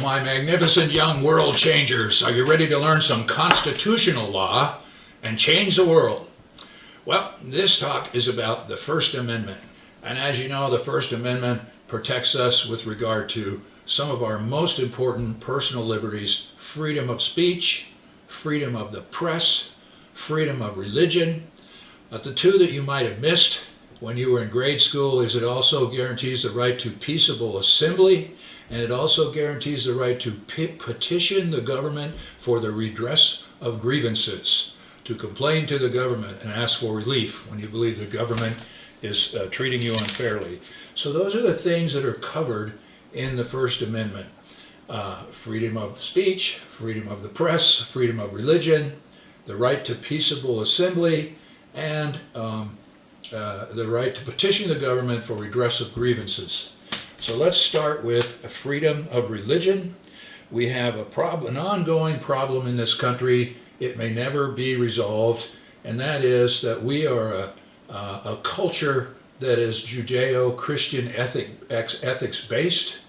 my magnificent young world changers. Are you ready to learn some constitutional law and change the world? Well, this talk is about the First Amendment. And as you know, the First Amendment protects us with regard to some of our most important personal liberties: freedom of speech, freedom of the press, freedom of religion. But the two that you might have missed when you were in grade school is it also guarantees the right to peaceable assembly, and it also guarantees the right to petition the government for the redress of grievances, to complain to the government and ask for relief when you believe the government is treating you unfairly. So those are the things that are covered in the First Amendment. Freedom of speech, freedom of the press, freedom of religion, the right to peaceable assembly, and the right to petition the government for redress of grievances. So let's start with freedom of religion. We have an ongoing problem in this country. It may never be resolved, and that is that we are a culture that is Judeo-Christian ethics based.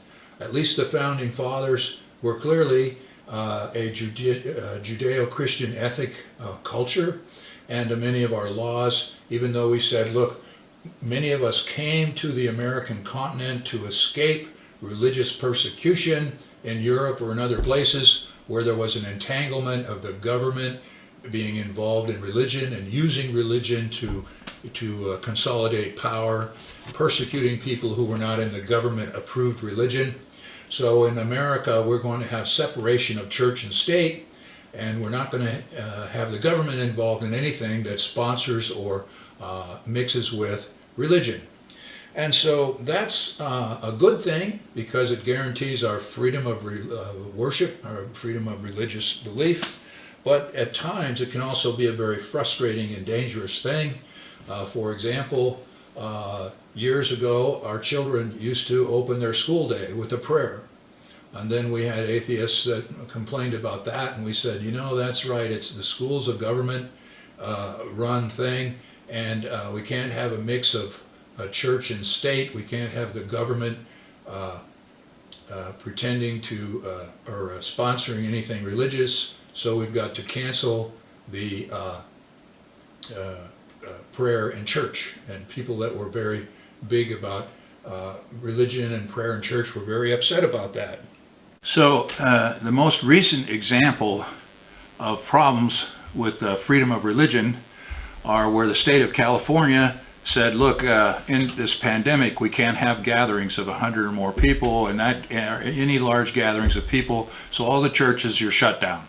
At least the founding fathers were clearly a Judeo-Christian ethic culture, and many of our laws, even though we said, look, many of us came to the American continent to escape religious persecution in Europe or in other places where there was an entanglement of the government being involved in religion and using religion to consolidate power, persecuting people who were not in the government-approved religion. So in America, we're going to have separation of church and state, and we're not going to have the government involved in anything that sponsors or mixes with religion. And so that's a good thing because it guarantees our freedom of worship, our freedom of religious belief. But at times it can also be a very frustrating and dangerous thing. For example, years ago, our children used to open their school day with a prayer. And then we had atheists that complained about that, and we said, you know, that's right, it's the school's a government run thing, and we can't have a mix of church and state. We can't have the government pretending to or sponsoring anything religious. So we've got to cancel the prayer in church. And people that were very big about religion and prayer in church were very upset about that. So the most recent example of problems with freedom of religion are where the state of California said, look, in this pandemic we can't have gatherings of 100 or more people, and that any large gatherings of people, so all the churches, you're shut down.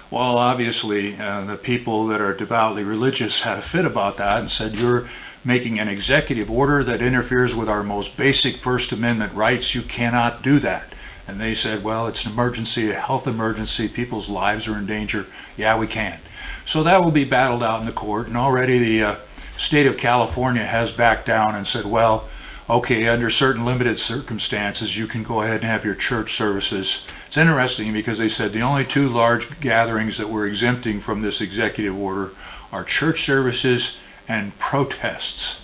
Well, obviously the people that are devoutly religious had a fit about that and said, you're making an executive order that interferes with our most basic First Amendment rights. You cannot do that. And they said, well, it's an emergency, a health emergency, people's lives are in danger. Yeah, we can. So that will be battled out in the court, and already the state of California has backed down and said, well, okay, under certain limited circumstances, you can go ahead and have your church services. It's interesting because they said the only two large gatherings that we're exempting from this executive order are church services and protests,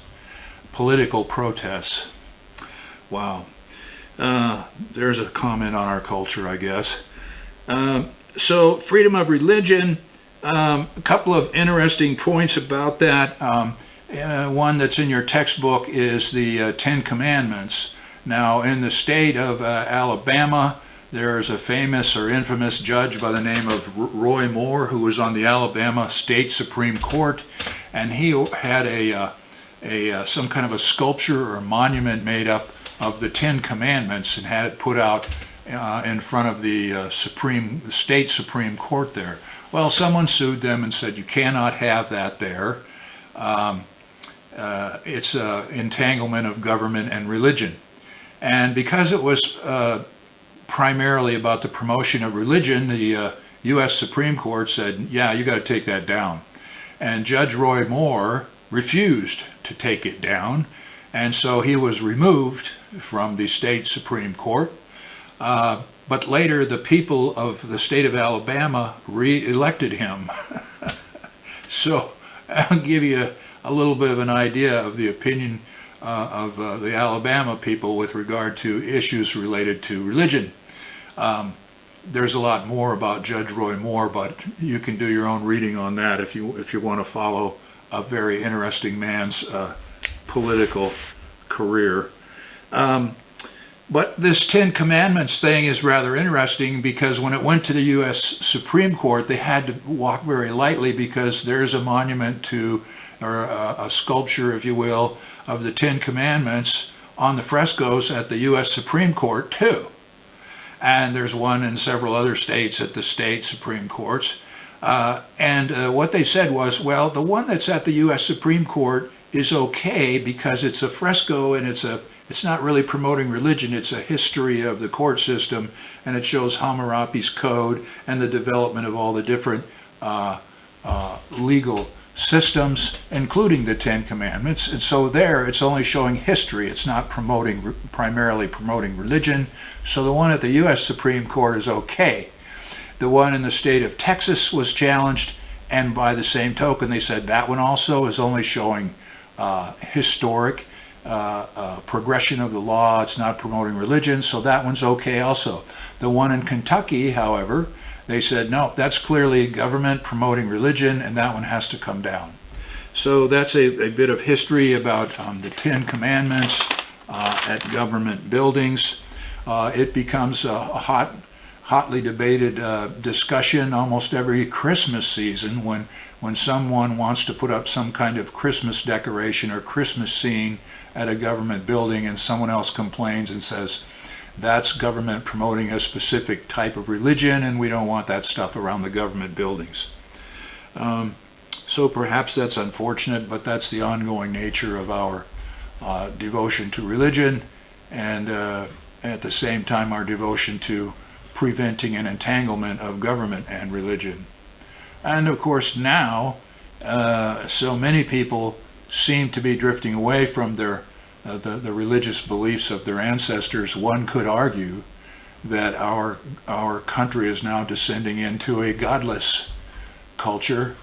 political protests. Wow. There's a comment on our culture, I guess. So freedom of religion, a couple of interesting points about that. One that's in your textbook is the Ten Commandments. Now, in the state of Alabama, there's a famous or infamous judge by the name of Roy Moore, who was on the Alabama State Supreme Court, and he had some kind of a sculpture or monument made up of the Ten Commandments and had it put out in front of the state Supreme Court there. Well, someone sued them and said, you cannot have that there. It's an entanglement of government and religion. And because it was primarily about the promotion of religion, the U.S. Supreme Court said, yeah, you got to take that down. And Judge Roy Moore refused to take it down, and so he was removed from the state Supreme Court. But later, the people of the state of Alabama re-elected him. So I'll give you a little bit of an idea of the opinion of the Alabama people with regard to issues related to religion. There's a lot more about Judge Roy Moore, but you can do your own reading on that if you want to follow a very interesting man's political career. But this Ten Commandments thing is rather interesting because when it went to the U.S. Supreme Court, they had to walk very lightly because there's a monument to, or a sculpture, if you will, of the Ten Commandments on the frescoes at the U.S. Supreme Court too. And there's one in several other states at the state Supreme Courts. What they said was, well, the one that's at the U.S. Supreme Court is okay because it's a fresco and it's not really promoting religion. It's a history of the court system, and it shows Hammurabi's code and the development of all the different legal systems, including the Ten Commandments. And so there, it's only showing history. It's not primarily promoting religion. So the one at the U.S. Supreme Court is okay. The one in the state of Texas was challenged, and by the same token, they said that one also is only showing historic progression of the law. It's not promoting religion, so that one's okay also. The one in Kentucky, however, they said, no, that's clearly government promoting religion, and that one has to come down. So that's a bit of history about the Ten Commandments at government buildings. It becomes a hotly debated discussion almost every Christmas season when someone wants to put up some kind of Christmas decoration or Christmas scene at a government building, and someone else complains and says, that's government promoting a specific type of religion, and we don't want that stuff around the government buildings. So perhaps that's unfortunate, but that's the ongoing nature of our devotion to religion, and at the same time our devotion to preventing an entanglement of government and religion. And of course now, so many people seem to be drifting away from the religious beliefs of their ancestors. One could argue that our country is now descending into a godless culture,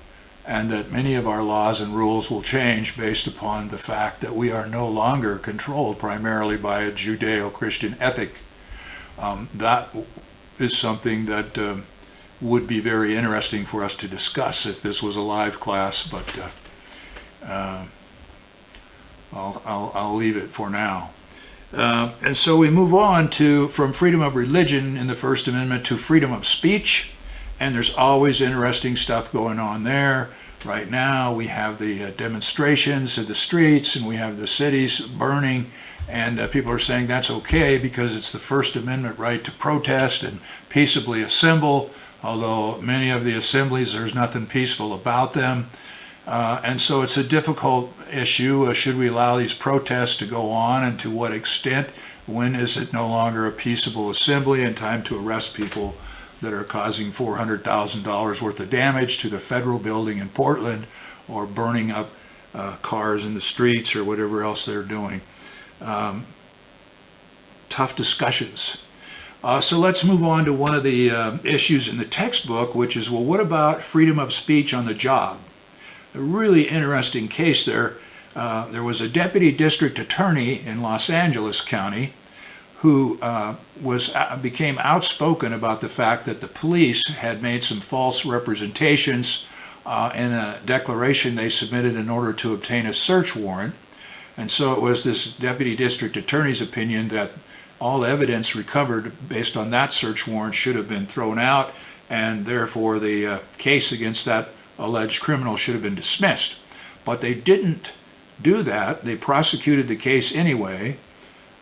and that many of our laws and rules will change based upon the fact that we are no longer controlled primarily by a Judeo-Christian ethic. That is something that would be very interesting for us to discuss if this was a live class, but I'll leave it for now. And so we move on from freedom of religion in the First Amendment to freedom of speech, and there's always interesting stuff going on there. Right now we have the demonstrations in the streets, and we have the cities burning, and people are saying that's okay because it's the First Amendment right to protest and peaceably assemble, although many of the assemblies, there's nothing peaceful about them. And so it's a difficult issue. Should we allow these protests to go on, and to what extent? When is it no longer a peaceable assembly and time to arrest people that are causing $400,000 worth of damage to the federal building in Portland, or burning up cars in the streets, or whatever else they're doing? Tough discussions. So let's move on to one of the issues in the textbook, which is, well, what about freedom of speech on the job? A really interesting case there. There was a deputy district attorney in Los Angeles County who became outspoken about the fact that the police had made some false representations in a declaration they submitted in order to obtain a search warrant. And so it was this deputy district attorney's opinion that all evidence recovered based on that search warrant should have been thrown out, and therefore the case against that alleged criminal should have been dismissed. But they didn't do that. They prosecuted the case anyway,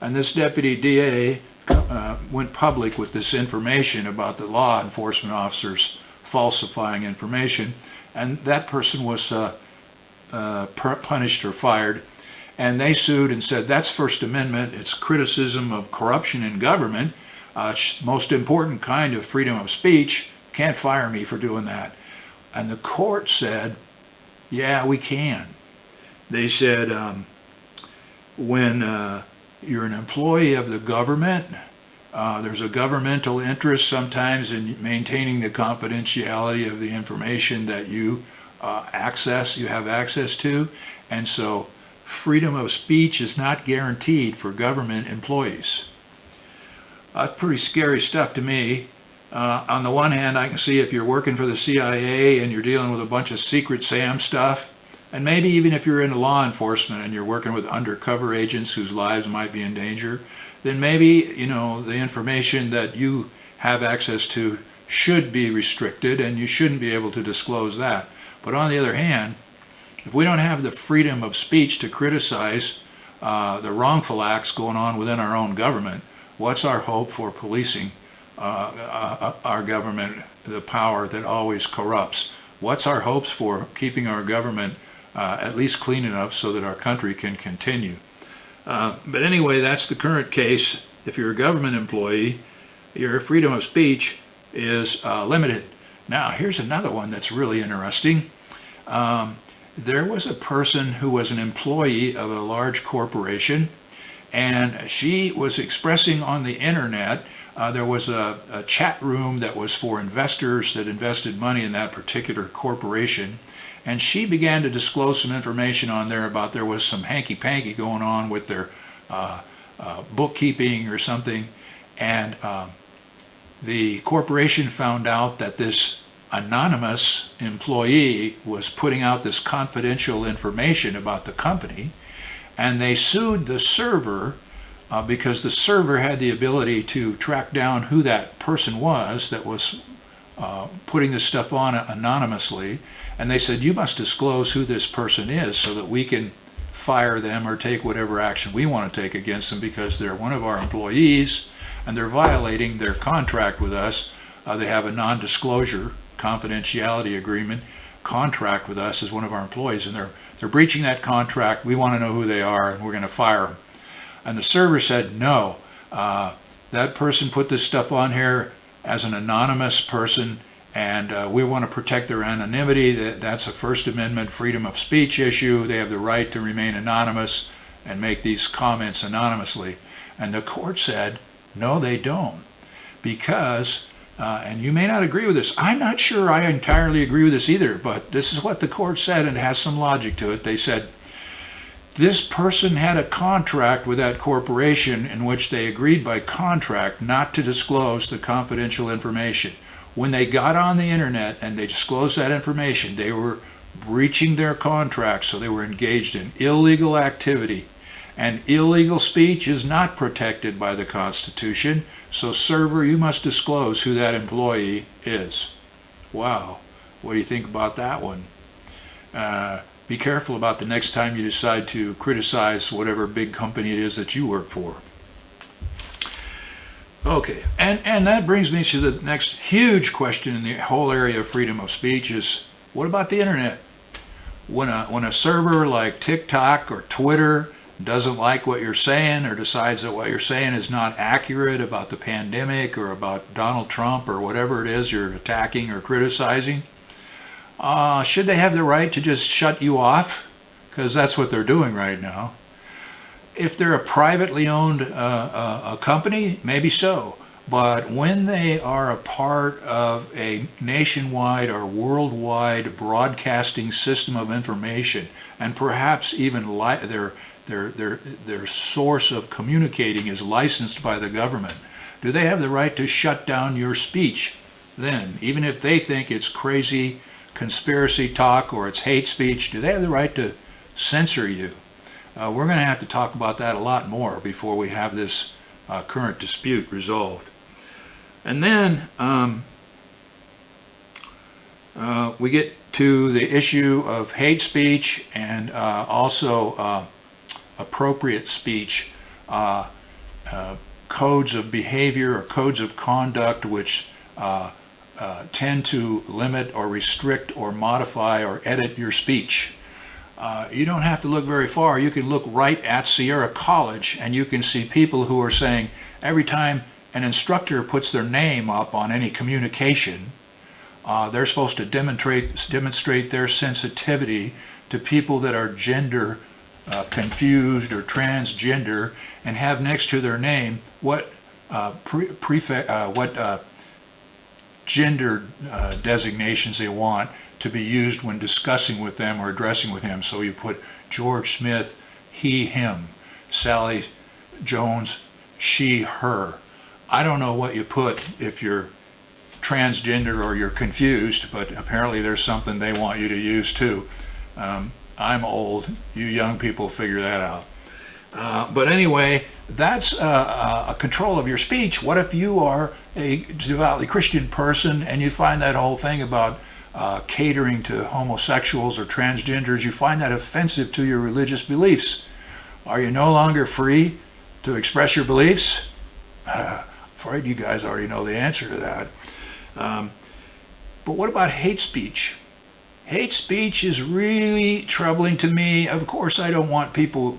and this deputy DA went public with this information about the law enforcement officers falsifying information, and that person was punished or fired. And they sued and said, that's First Amendment. It's criticism of corruption in government. Most important kind of freedom of speech. Can't fire me for doing that. And the court said, yeah, we can. They said, when you're an employee of the government, there's a governmental interest sometimes in maintaining the confidentiality of the information that you have access to. And so freedom of speech is not guaranteed for government employees. That's pretty scary stuff to me. On the one hand, I can see if you're working for the CIA and you're dealing with a bunch of Secret Sam stuff, and maybe even if you're into law enforcement and you're working with undercover agents whose lives might be in danger, then maybe, the information that you have access to should be restricted and you shouldn't be able to disclose that. But on the other hand, if we don't have the freedom of speech to criticize the wrongful acts going on within our own government, what's our hope for policing our government, the power that always corrupts? What's our hopes for keeping our government at least clean enough so that our country can continue? But anyway, that's the current case. If you're a government employee, your freedom of speech is limited. Now, here's another one that's really interesting. There was a person who was an employee of a large corporation, and she was expressing on the internet. There was a chat room that was for investors that invested money in that particular corporation, and she began to disclose some information on there about there was some hanky-panky going on with their bookkeeping or something, and the corporation found out that this anonymous employee was putting out this confidential information about the company, and they sued the server because the server had the ability to track down who that person was that was putting this stuff on anonymously, and they said, you must disclose who this person is so that we can fire them or take whatever action we want to take against them because they're one of our employees and they're violating their contract with us. They have a non-disclosure confidentiality agreement contract with us as one of our employees, and they're breaching that contract. We want to know who they are and we're going to fire them. And the server said, no, that person put this stuff on here as an anonymous person, and we want to protect their anonymity. That's a First Amendment freedom of speech issue. They have the right to remain anonymous and make these comments anonymously. And the court said, no, they don't, because, and you may not agree with this, I'm not sure I entirely agree with this either, but this is what the court said, and it has some logic to it. They said, this person had a contract with that corporation in which they agreed by contract not to disclose the confidential information. When they got on the internet and they disclosed that information, they were breaching their contract, so they were engaged in illegal activity. And illegal speech is not protected by the Constitution, so server, you must disclose who that employee is. Wow, what do you think about that one? Be careful about the next time you decide to criticize whatever big company it is that you work for. Okay, and that brings me to the next huge question in the whole area of freedom of speech is, what about the internet? When a server like TikTok or Twitter doesn't like what you're saying or decides that what you're saying is not accurate about the pandemic or about Donald Trump or whatever it is you're attacking or criticizing, should they have the right to just shut you off? Because that's what they're doing right now. If they're a privately owned a company, maybe so. But when they are a part of a nationwide or worldwide broadcasting system of information, and perhaps even their source of communicating is licensed by the government, do they have the right to shut down your speech then? Even if they think it's crazy conspiracy talk or it's hate speech, do they have the right to censor you? We're going to have to talk about that a lot more before we have this current dispute resolved. And then we get to the issue of hate speech and also appropriate speech, codes of behavior or codes of conduct which tend to limit or restrict or modify or edit your speech. You don't have to look very far. You can look right at Sierra College and you can see people who are saying every time an instructor puts their name up on any communication, they're supposed to demonstrate their sensitivity to people that are gender confused or transgender and have next to their name what gender designations they want to be used when discussing with them or addressing with him. So you put George Smith, he, him, Sally Jones, she, her. I don't know what you put if you're transgender or you're confused, but apparently there's something they want you to use too. I'm old. You young people figure that out. But anyway, that's a control of your speech. What if you are a devoutly Christian person and you find that whole thing about catering to homosexuals or transgenders, you find that offensive to your religious beliefs? Are you no longer free to express your beliefs? Afraid you guys already know the answer to that. But what about hate speech? Hate speech is really troubling to me. Of course, I don't want people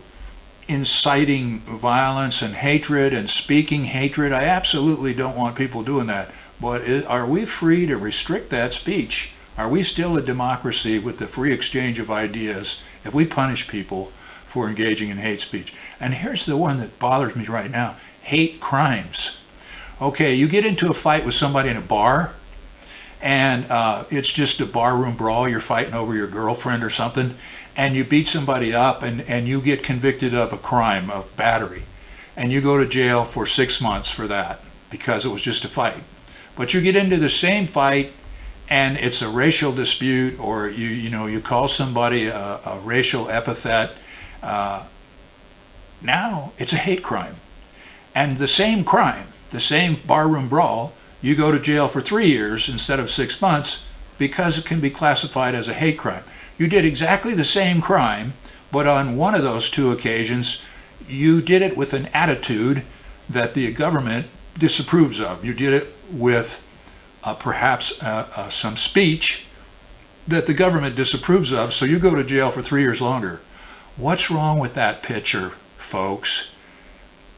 inciting violence and hatred and speaking hatred. I absolutely don't want people doing that. But are we free to restrict that speech? Are we still a democracy with the free exchange of ideas if we punish people for engaging in hate speech? And here's the one that bothers me right now: hate crimes. Okay, you get into a fight with somebody in a bar, and it's just a barroom brawl. You're fighting over your girlfriend or something, and you beat somebody up, and you get convicted of a crime of battery, and you go to jail for 6 months for that because it was just a fight. But you get into the same fight, and it's a racial dispute, or you call somebody a racial epithet. Now it's a hate crime, and the same crime, the same barroom brawl, you go to jail for 3 years instead of 6 months because it can be classified as a hate crime. You did exactly the same crime, but on one of those two occasions, you did it with an attitude that the government disapproves of. You did it with perhaps some speech that the government disapproves of, so you go to jail for 3 years longer. What's wrong with that picture, folks,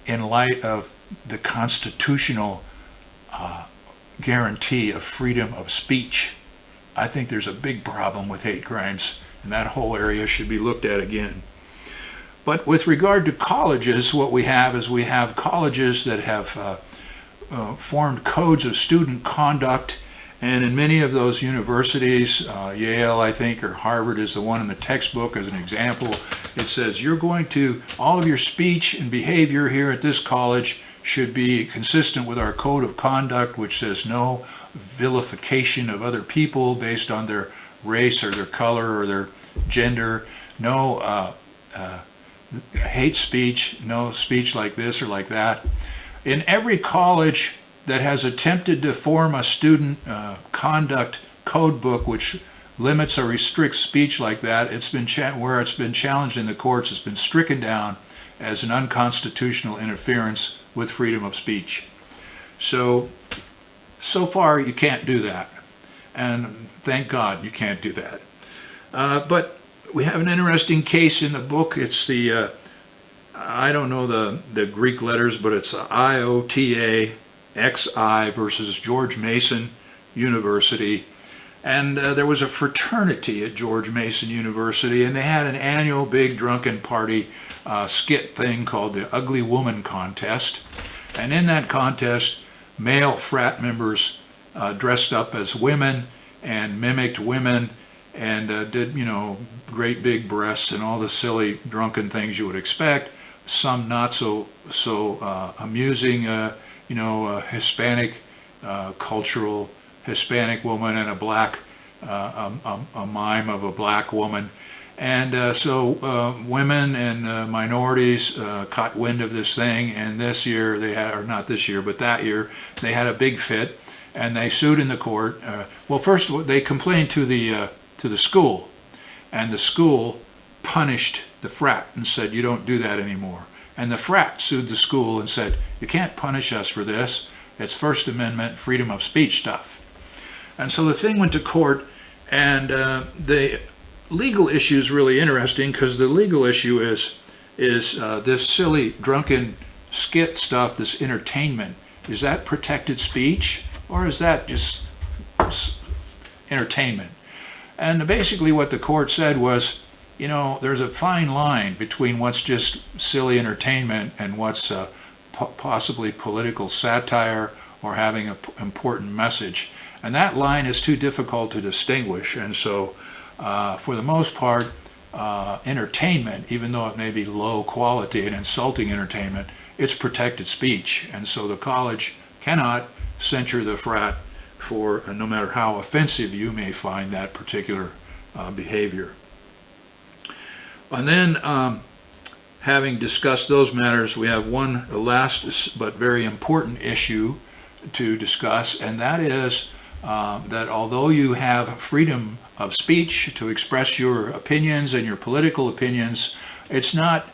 in light of the constitutional guarantee of freedom of speech? I think there's a big problem with hate crimes, and that whole area should be looked at again. But with regard to colleges, what we have is we have colleges that have formed codes of student conduct, and in many of those universities, Yale, I think, or Harvard is the one in the textbook as an example, it says all of your speech and behavior here at this college should be consistent with our code of conduct, which says no vilification of other people based on their race or their color or their gender, no hate speech, no speech like this or like that. In every college that has attempted to form a student conduct code book which limits or restricts speech like that, where it's been challenged in the courts, it's been stricken down as an unconstitutional interference with freedom of speech. So far you can't do that, and thank God you can't do that. But we have an interesting case in the book. It's the I don't know the Greek letters, but it's IOTA XI versus George Mason University. And there was a fraternity at George Mason University, and they had an annual big drunken party skit thing called the Ugly Woman Contest. And in that contest, male frat members dressed up as women and mimicked women and did, great big breasts and all the silly drunken things you would expect. Some not so amusing, Hispanic, cultural Hispanic woman and a black, a mime of a black woman. And so women and minorities caught wind of this thing, and this year they had, or not this year, but that year, they had a big fit, and they sued in the court. Well, first they complained to the school, and the school punished the frat and said, you don't do that anymore. And the frat sued the school and said, you can't punish us for this. It's First Amendment freedom of speech stuff. And so the thing went to court, and the legal issue is really interesting, because the legal issue is this silly drunken skit stuff, this entertainment. Is that protected speech, or is that just entertainment? And basically what the court said was, there's a fine line between what's just silly entertainment and what's possibly political satire or having an important message. And that line is too difficult to distinguish. And so for the most part, entertainment, even though it may be low quality and insulting entertainment, it's protected speech. And so the college cannot censure the frat for no matter how offensive you may find that particular behavior. And then, having discussed those matters, we have one last but very important issue to discuss, and that is that although you have freedom of speech to express your opinions and your political opinions, it's not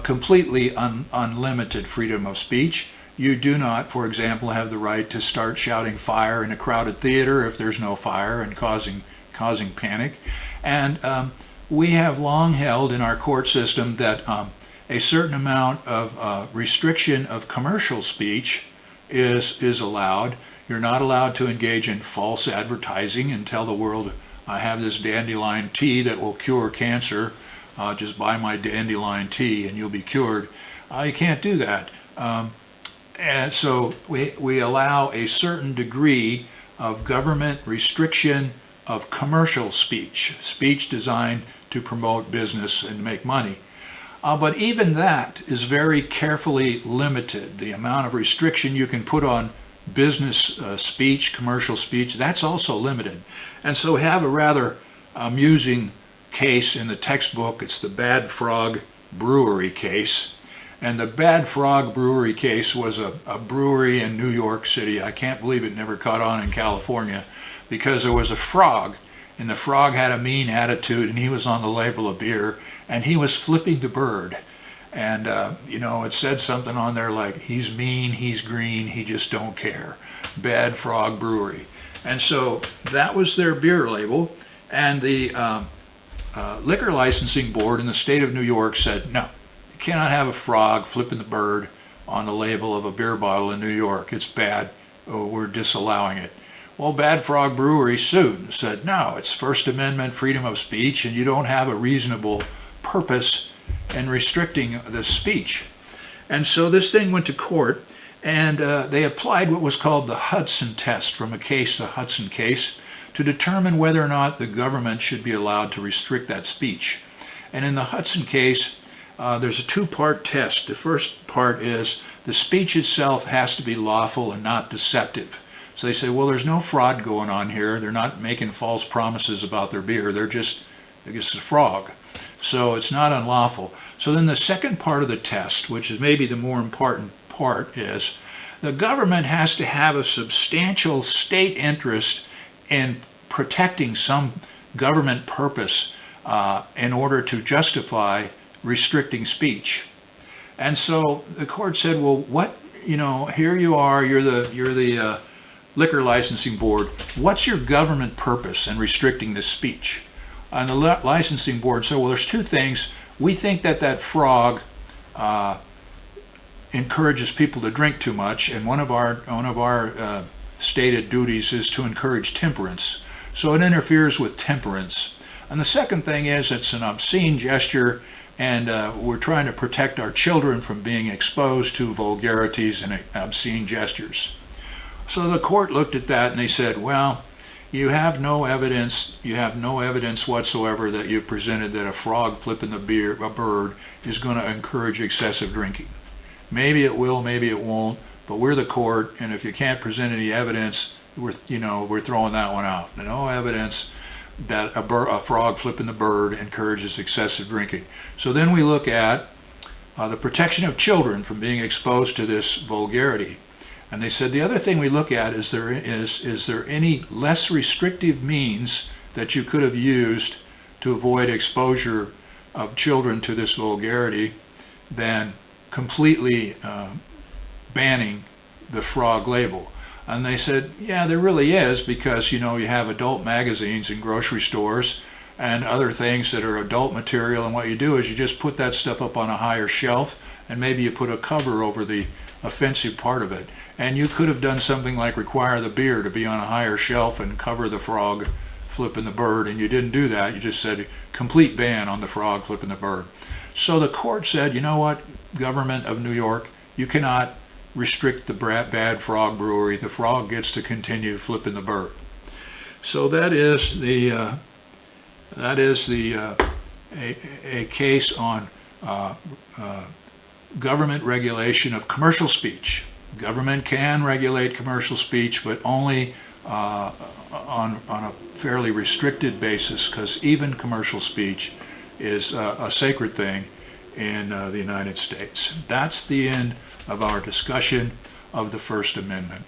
completely unlimited freedom of speech. You do not, for example, have the right to start shouting fire in a crowded theater if there's no fire and causing panic. And we have long held in our court system that a certain amount of restriction of commercial speech is allowed. You're not allowed to engage in false advertising and tell the world, I have this dandelion tea that will cure cancer. Just buy my dandelion tea and you'll be cured. You can't do that. And so we allow a certain degree of government restriction of commercial speech designed to promote business and make money. But even that is very carefully limited. The amount of restriction you can put on business speech, commercial speech, that's also limited. And so we have a rather amusing case in the textbook. It's the Bad Frog Brewery case. And the Bad Frog Brewery case was a brewery in New York City. I can't believe it never caught on in California, because there was a frog, and the frog had a mean attitude, and he was on the label of beer, and he was flipping the bird. And, it said something on there like, he's mean, he's green, he just don't care. Bad Frog Brewery. And so that was their beer label, and the Liquor Licensing Board in the state of New York said, no, you cannot have a frog flipping the bird on the label of a beer bottle in New York. It's bad. We're disallowing it. Well, Bad Frog Brewery sued and said, no, it's First Amendment freedom of speech, and you don't have a reasonable purpose in restricting the speech. And so this thing went to court, and they applied what was called the Hudson test from the Hudson case, to determine whether or not the government should be allowed to restrict that speech. And in the Hudson case, there's a two-part test. The first part is the speech itself has to be lawful and not deceptive. So they say, well, there's no fraud going on here. They're not making false promises about their beer. They're just a frog. So it's not unlawful. So then the second part of the test, which is maybe the more important part, is the government has to have a substantial state interest in protecting some government purpose in order to justify restricting speech. And so the court said, well, here you are, you're the Liquor Licensing Board. What's your government purpose in restricting this speech? And the licensing board said, well, there's two things. We think that frog encourages people to drink too much, and one of our stated duties is to encourage temperance. So it interferes with temperance. And the second thing is it's an obscene gesture, and we're trying to protect our children from being exposed to vulgarities and obscene gestures. So the court looked at that and they said, well, you have no evidence whatsoever that you've presented that a frog flipping a bird is going to encourage excessive drinking. Maybe it will, maybe it won't, but we're the court, and if you can't present any evidence, we're throwing that one out. No evidence that a frog flipping the bird encourages excessive drinking. So then we look at the protection of children from being exposed to this vulgarity. And they said the other thing we look at is there any less restrictive means that you could have used to avoid exposure of children to this vulgarity than completely banning the frog label? And they said, yeah, there really is, because you have adult magazines in grocery stores and other things that are adult material, and what you do is you just put that stuff up on a higher shelf, and maybe you put a cover over the offensive part of it. And you could have done something like require the beer to be on a higher shelf and cover the frog flipping the bird, and you didn't do that. You just said complete ban on the frog flipping the bird. So the court said, you know what, government of New York, you cannot restrict the Bad Frog Brewery. The frog gets to continue flipping the bird. So that is a case on government regulation of commercial speech. Government can regulate commercial speech, but only on a fairly restricted basis, because even commercial speech is a sacred thing in the United States. That's the end of our discussion of the First Amendment.